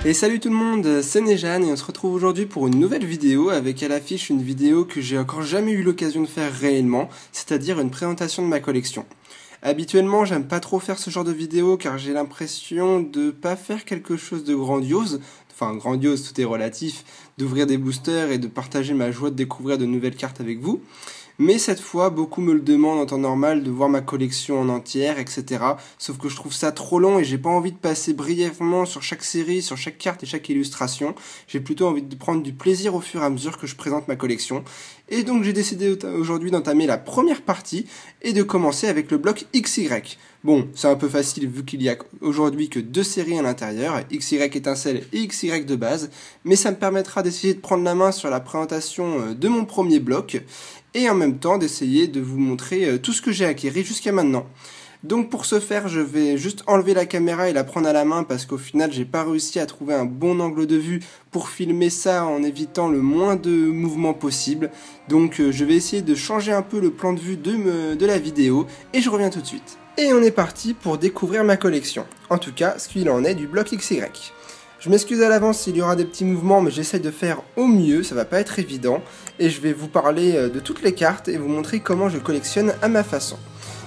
Et salut tout le monde, c'est Nejan et on se retrouve aujourd'hui pour une nouvelle vidéo avec à l'affiche une vidéo que j'ai encore jamais eu l'occasion de faire réellement, c'est-à-dire une présentation de ma collection. Habituellement, j'aime pas trop faire ce genre de vidéo car j'ai l'impression de pas faire quelque chose de grandiose, enfin grandiose, tout est relatif, d'ouvrir des boosters et de partager ma joie de découvrir de nouvelles cartes avec vous. Mais cette fois, beaucoup me le demandent en temps normal de voir ma collection en entière, etc. Sauf que je trouve ça trop long et j'ai pas envie de passer brièvement sur chaque série, sur chaque carte et chaque illustration. J'ai plutôt envie de prendre du plaisir au fur et à mesure que je présente ma collection. Et donc j'ai décidé aujourd'hui d'entamer la première partie et de commencer avec le bloc XY. Bon, c'est un peu facile vu qu'il y a aujourd'hui que 2 séries à l'intérieur, XY étincelle et XY de base, mais ça me permettra d'essayer de prendre la main sur la présentation de mon premier bloc, et en même temps d'essayer de vous montrer tout ce que j'ai acquéri jusqu'à maintenant. Donc pour ce faire, je vais juste enlever la caméra et la prendre à la main parce qu'au final, j'ai pas réussi à trouver un bon angle de vue pour filmer ça en évitant le moins de mouvements possible. Donc je vais essayer de changer un peu le plan de vue de la vidéo et je reviens tout de suite. Et on est parti pour découvrir ma collection. En tout cas, ce qu'il en est du bloc XY. Je m'excuse à l'avance s'il y aura des petits mouvements, mais j'essaie de faire au mieux, ça va pas être évident. Et je vais vous parler de toutes les cartes et vous montrer comment je collectionne à ma façon.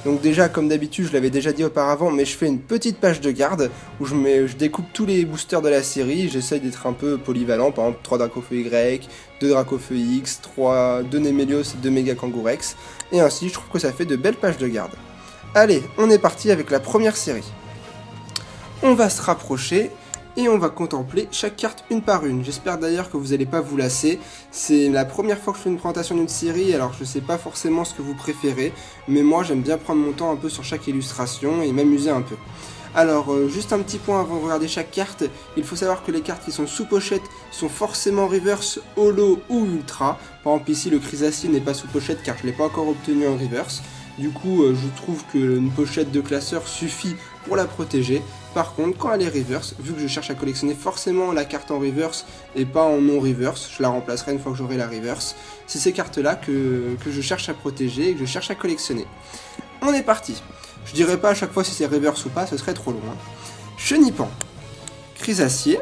Donc déjà, comme d'habitude, je l'avais déjà dit auparavant, mais je fais une petite page de garde où je découpe tous les boosters de la série. J'essaie d'être un peu polyvalent, par exemple 3 Dracofeu Y, 2 Dracofeu X, 2 Nemelios et 2 Mega Kangourex. Et ainsi, je trouve que ça fait de belles pages de garde. Allez, on est parti avec la première série. On va se rapprocher et on va contempler chaque carte une par une. J'espère d'ailleurs que vous n'allez pas vous lasser. C'est la première fois que je fais une présentation d'une série, alors je sais pas forcément ce que vous préférez, mais moi j'aime bien prendre mon temps un peu sur chaque illustration et m'amuser un peu. Alors, juste un petit point avant de regarder chaque carte, il faut savoir que les cartes qui sont sous pochette sont forcément reverse, holo ou ultra. Par exemple ici le Chrysacier n'est pas sous pochette car je ne l'ai pas encore obtenu en reverse. Du coup, je trouve qu'une pochette de classeur suffit pour la protéger. Par contre, quand elle est reverse, vu que je cherche à collectionner forcément la carte en reverse et pas en non reverse, je la remplacerai une fois que j'aurai la reverse. C'est ces cartes-là que je cherche à protéger et que je cherche à collectionner. On est parti. Je dirais pas à chaque fois si c'est reverse ou pas, ce serait trop long. Chenipan, Chrysacier,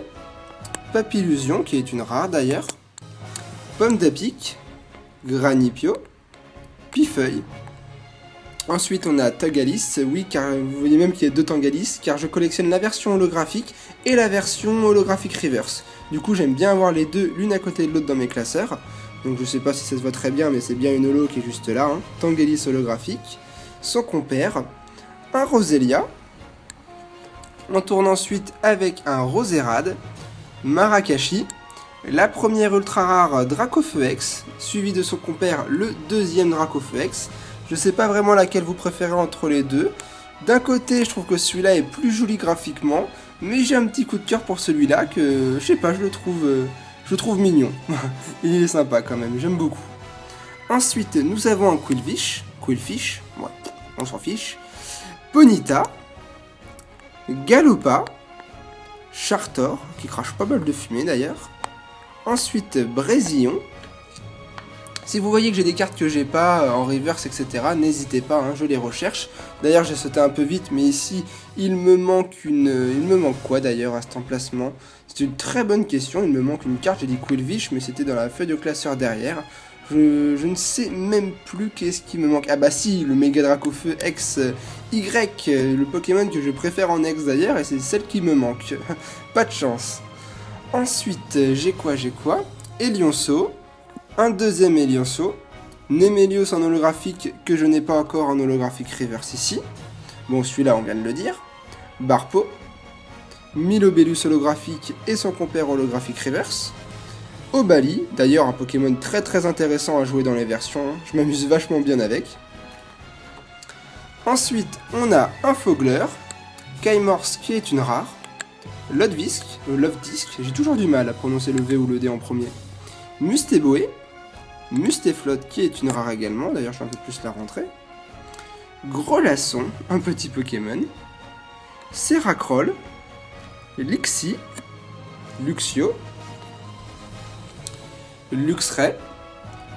Papillusion, qui est une rare d'ailleurs, Pomme d'Apic, Granipio, Pifeuille. Ensuite on a Tangalis, oui car vous voyez même qu'il y a 2 Tangalis, car je collectionne la version holographique et la version holographique reverse. Du coup j'aime bien avoir les deux l'une à côté de l'autre dans mes classeurs. Donc je sais pas si ça se voit très bien mais c'est bien une holo qui est juste là, hein. Tangalis holographique, son compère, un Roselia. On tourne ensuite avec un Roserade, Marakashi, la première ultra rare Dracofeu X, suivi de son compère le deuxième Dracofeu X. Je sais pas vraiment laquelle vous préférez entre les deux. D'un côté, je trouve que celui-là est plus joli graphiquement, mais j'ai un petit coup de cœur pour celui-là que, je sais pas, je le trouve mignon. Il est sympa quand même, j'aime beaucoup. Ensuite, nous avons un Quillfish, ouais, on s'en fiche. Ponyta, Galopa, Chartor, qui crache pas mal de fumée d'ailleurs. Ensuite, Brésillon. Si vous voyez que j'ai des cartes que j'ai pas en reverse, etc., n'hésitez pas, hein, je les recherche. D'ailleurs, j'ai sauté un peu vite, mais ici, il me manque quoi d'ailleurs à cet emplacement? C'est une très bonne question, il me manque une carte, j'ai dit Quillfish, mais c'était dans la feuille de classeur derrière. Je ne sais même plus qu'est-ce qui me manque. Ah bah si, le Mega Dracofeu X Y, le Pokémon que je préfère en X d'ailleurs, et c'est celle qui me manque. Pas de chance. Ensuite, j'ai quoi? Elionceau. Un deuxième Elionceau, Nemelios en holographique que je n'ai pas encore en holographique reverse ici. Bon, celui-là, on vient de le dire. Barpo, Milobellus holographique et son compère holographique reverse. Obali, d'ailleurs un Pokémon très très intéressant à jouer dans les versions, je m'amuse vachement bien avec. Ensuite, on a un Fogler, Kaimorse qui est une rare, Lodvisk, j'ai toujours du mal à prononcer le V ou le D en premier. Musteboé, Musteflot qui est une rare également, d'ailleurs je vais un peu plus la rentrer. Grollasson, un petit Pokémon. Seracroll, Lixie, Luxio, Luxray,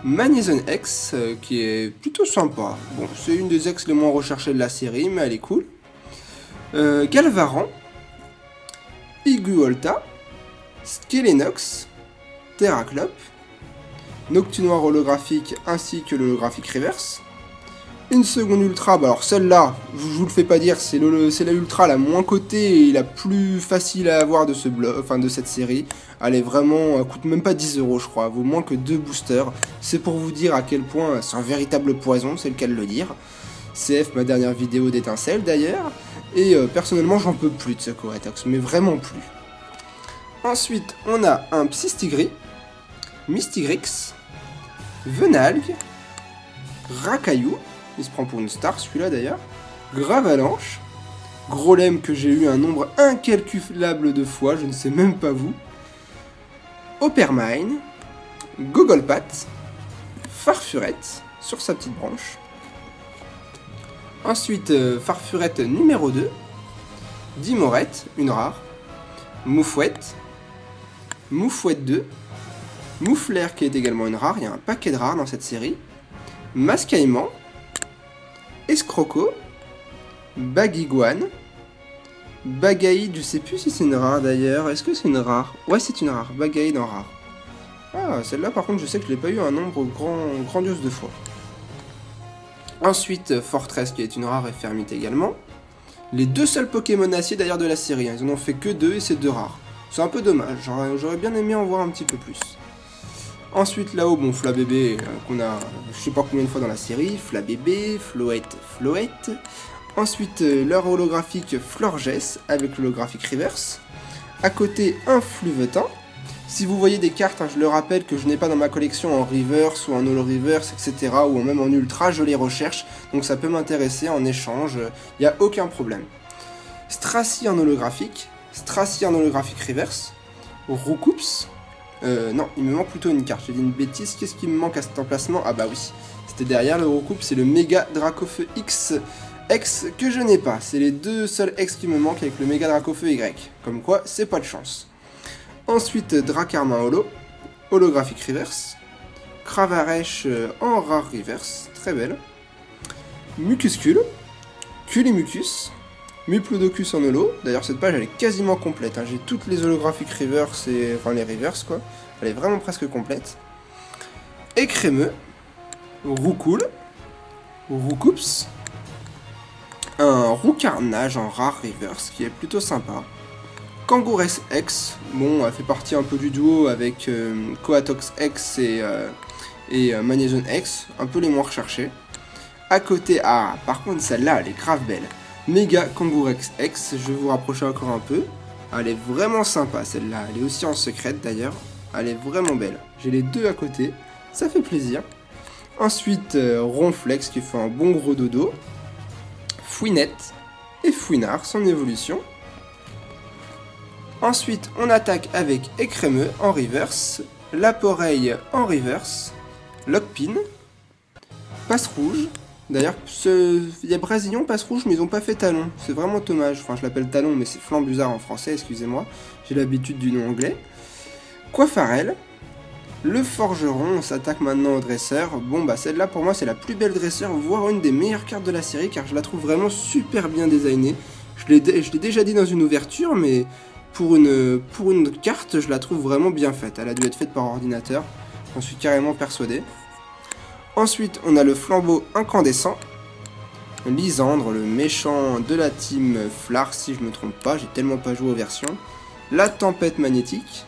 Magnezone X, qui est plutôt sympa. Bon, c'est une des ex les moins recherchées de la série, mais elle est cool. Galvaran, Iguolta, Skelenox, Terraclop, Noctunoir holographique ainsi que l'holographique reverse. Une seconde ultra, bah alors celle-là, je vous le fais pas dire, c'est la ultra la moins cotée et la plus facile à avoir de ce bloc, enfin de cette série. Elle est vraiment, elle coûte même pas 10 € je crois, elle vaut moins que 2 boosters. C'est pour vous dire à quel point c'est un véritable poison, c'est le cas de le dire. CF, ma dernière vidéo d'étincelle d'ailleurs, et personnellement j'en peux plus de ce Coatox, mais vraiment plus. Ensuite, on a un Psystigris, Mystigrix, Venalgue, Rakaillou, il se prend pour une star celui-là d'ailleurs, Gravalanche, Grolem que j'ai eu un nombre incalculable de fois, je ne sais même pas vous, Opermine, Gogglepat, Farfurette sur sa petite branche. Ensuite, Farfurette numéro 2, Dimorette, une rare, Moufouette, Moufouette 2, Mouflair qui est également une rare, il y a un paquet de rares dans cette série, Mascaïman, Escroco, Baguiguane, Bagaïde, je sais plus si c'est une rare d'ailleurs, est-ce que c'est une rare? Ouais, c'est une rare, Bagaïde en rare. Ah, celle-là par contre je sais que je l'ai pas eu un nombre grandiose de fois. Ensuite, Fortress qui est une rare et Fermite également. Les deux seuls Pokémon acier d'ailleurs de la série, hein. Ils en ont fait que 2 et c'est 2 rares. C'est un peu dommage, j'aurais bien aimé en voir un petit peu plus. Ensuite là-haut, bon, Flabébé, qu'on a je sais pas combien de fois dans la série, Flabébé, Floette. Ensuite, leur holographique Florges avec l'holographique Reverse. À côté, un Fluvetin. Si vous voyez des cartes, hein, je le rappelle que je n'ai pas dans ma collection en Reverse ou en Holo Reverse, etc. ou même en Ultra, je les recherche. Donc ça peut m'intéresser en échange, il n'y a aucun problème. Stracy en holographique Reverse. Roucoups. Non, il me manque plutôt une carte, j'ai dit une bêtise, qu'est-ce qui me manque à cet emplacement? Ah bah oui, c'était derrière le Roucoups, c'est le Méga Dracofeu X que je n'ai pas. C'est les deux seuls X qui me manquent avec le Méga Dracofeu Y. Comme quoi, c'est pas de chance. Ensuite, Dracarmin Holo, holographique reverse. Cravarèche en rare reverse, très belle. Mucuscule, Culimucus, Muplodocus en holo. D'ailleurs, cette page elle est quasiment complète, hein. J'ai toutes les holographiques reverse et enfin les reverse quoi. Elle est vraiment presque complète. Écrémeux, Roucoule, Roucoups, un Roucarnage en rare reverse qui est plutôt sympa. Kangourès X, bon, elle fait partie un peu du duo avec Coatox X et Magnézone X, un peu les moins recherchés. À côté, ah, par contre celle-là, elle est grave belle. Méga Kangourex X, je vais vous rapprocher encore un peu. Elle est vraiment sympa celle-là, elle est aussi en secrète d'ailleurs. Elle est vraiment belle. J'ai les deux à côté, ça fait plaisir. Ensuite, Ronflex qui fait un bon gros dodo. Fouinette et Fouinard, son évolution. Ensuite, on attaque avec Écrémeux en reverse, Laporeille en reverse, Lockpin, Passe Rouge. D'ailleurs, il y a Brasillon, Passe Rouge, mais ils n'ont pas fait Talon. C'est vraiment dommage. Enfin, je l'appelle Talon, mais c'est Flambuzard en français, excusez-moi. J'ai l'habitude du nom anglais. Coiffarel, le Forgeron, on s'attaque maintenant au dresseur. Bon, bah celle-là, pour moi, c'est la plus belle dresseur, voire une des meilleures cartes de la série, car je la trouve vraiment super bien designée. Je l'ai déjà dit dans une ouverture, mais pour une carte, je la trouve vraiment bien faite. Elle a dû être faite par ordinateur, j'en suis carrément persuadé. Ensuite, on a le Flambeau Incandescent, Lysandre, le méchant de la team Flar, si je me trompe pas, j'ai tellement pas joué aux versions. La Tempête Magnétique.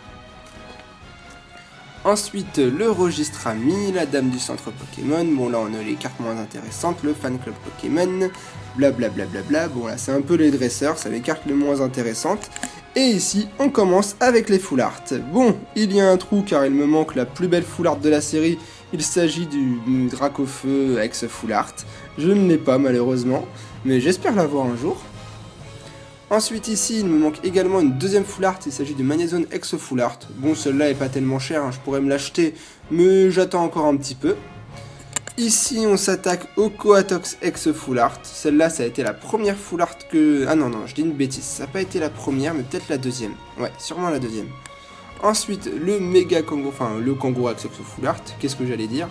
Ensuite, le Registre Ami, la Dame du Centre Pokémon. Bon, là, on a les cartes moins intéressantes, le Fan Club Pokémon, blablabla. Bon, là, c'est un peu les dresseurs, c'est les cartes les moins intéressantes. Et ici, on commence avec les Full Art. Bon, il y a un trou car il me manque la plus belle Full Art de la série. Il s'agit du Dracofeu ex Full Art. Je ne l'ai pas malheureusement, mais j'espère l'avoir un jour. Ensuite ici, il me manque également une deuxième Full Art. Il s'agit du Magnézone ex Full Art. Bon, celle-là est pas tellement chère, hein, je pourrais me l'acheter, mais j'attends encore un petit peu. Ici, on s'attaque au Coatox ex Full Art. Celle-là, ça a été la première Full Art que... Ah non, je dis une bêtise. Ça n'a pas été la première, mais peut-être la deuxième. Ouais, sûrement la deuxième. Ensuite, le méga Kangourou, enfin le Kangourex ex Full Art. Qu'est-ce que j'allais dire?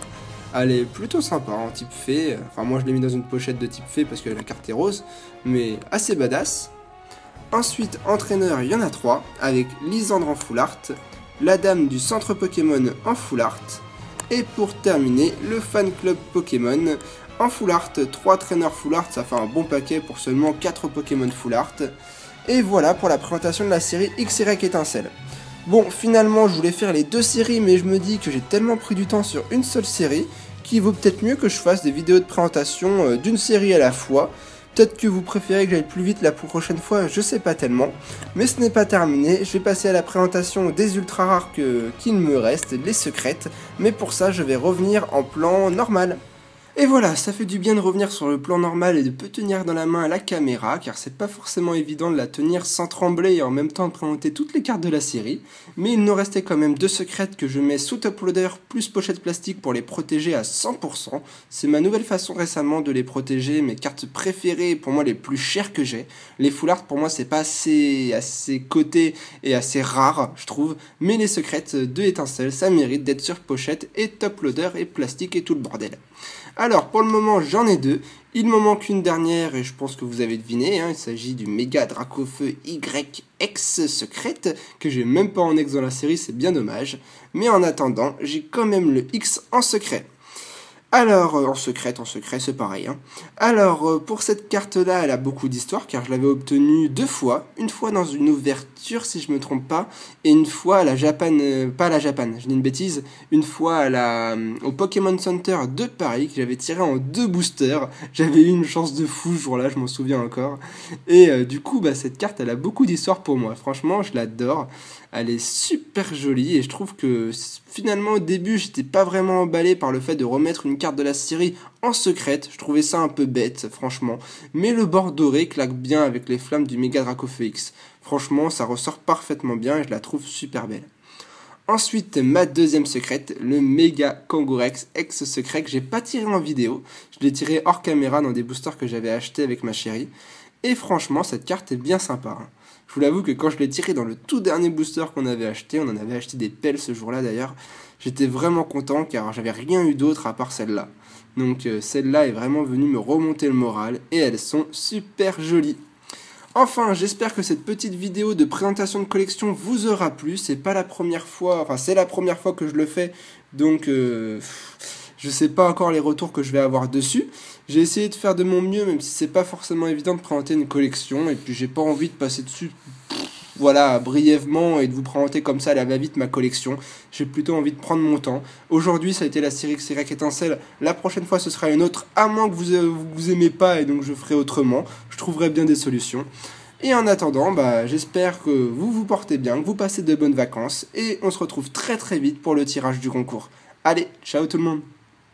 Elle est plutôt sympa en type fée. Enfin, moi, je l'ai mis dans une pochette de type fée parce que la carte est rose. Mais assez badass. Ensuite, entraîneur, il y en a 3, avec Lysandre en full art, la dame du centre Pokémon en full art, et pour terminer, le fan club Pokémon en full art. 3 traîneurs full art, ça fait un bon paquet pour seulement 4 Pokémon full art. Et voilà pour la présentation de la série X-Y Étincelle. Bon, finalement, je voulais faire les 2 séries, mais je me dis que j'ai tellement pris du temps sur une seule série, qu'il vaut peut-être mieux que je fasse des vidéos de présentation d'une série à la fois. Peut-être que vous préférez que j'aille plus vite la prochaine fois, je sais pas tellement. Mais ce n'est pas terminé, je vais passer à la présentation des ultra rares qu'il me reste, les secrètes. Mais pour ça, je vais revenir en plan normal. Et voilà, ça fait du bien de revenir sur le plan normal et de peut tenir dans la main la caméra, car c'est pas forcément évident de la tenir sans trembler et en même temps de présenter toutes les cartes de la série. Mais il nous restait quand même 2 secrètes que je mets sous top loader plus pochette plastique pour les protéger à 100%. C'est ma nouvelle façon récemment de les protéger, mes cartes préférées, pour moi les plus chères que j'ai. Les full art pour moi c'est pas assez coté et assez rare, je trouve. Mais les secrètes de étincelle, ça mérite d'être sur pochette et top loader et plastique et tout le bordel. Alors, pour le moment, j'en ai 2. Il m'en manque une dernière et je pense que vous avez deviné. Il s'agit du méga Dracofeu YX secrète, que j'ai même pas en ex dans la série, c'est bien dommage. Mais en attendant, j'ai quand même le X en secret. Alors, en secret, c'est pareil. Alors, pour cette carte-là, elle a beaucoup d'histoire, car je l'avais obtenue 2 fois. Une fois dans une ouverture, si je me trompe pas, et une fois à la Japan, pas à la Japan, je dis une bêtise, une fois au Pokémon Center de Paris, que j'avais tiré en 2 boosters. J'avais eu une chance de fou ce jour-là, je m'en souviens encore. Et du coup, cette carte, elle a beaucoup d'histoire pour moi. Franchement, je l'adore. Elle est super jolie et je trouve que finalement au début j'étais pas vraiment emballé par le fait de remettre une carte de la série en secrète. Je trouvais ça un peu bête franchement. Mais le bord doré claque bien avec les flammes du méga Dracofeu X. Franchement ça ressort parfaitement bien et je la trouve super belle. Ensuite, ma deuxième secrète, le méga Kangourex ex secret que j'ai pas tiré en vidéo. Je l'ai tiré hors caméra dans des boosters que j'avais acheté avec ma chérie. Et franchement cette carte est bien sympa. Je vous l'avoue que quand je l'ai tiré dans le tout dernier booster qu'on avait acheté, on en avait acheté des pelles ce jour-là d'ailleurs, j'étais vraiment content car j'avais rien eu d'autre à part celle-là. Donc celle-là est vraiment venue me remonter le moral et elles sont super jolies. Enfin, j'espère que cette petite vidéo de présentation de collection vous aura plu. C'est pas la première fois, enfin c'est la première fois que je le fais, donc je sais pas encore les retours que je vais avoir dessus. J'ai essayé de faire de mon mieux, même si c'est pas forcément évident de présenter une collection, et puis j'ai pas envie de passer dessus, voilà, brièvement, et de vous présenter comme ça à la va-vite ma collection. J'ai plutôt envie de prendre mon temps. Aujourd'hui, ça a été la série X-Y Étincelle. La prochaine fois, ce sera une autre, à moins que vous aimez pas, et donc je ferai autrement. Je trouverai bien des solutions. Et en attendant, j'espère que vous vous portez bien, que vous passez de bonnes vacances, et on se retrouve très très vite pour le tirage du concours. Allez, ciao tout le monde!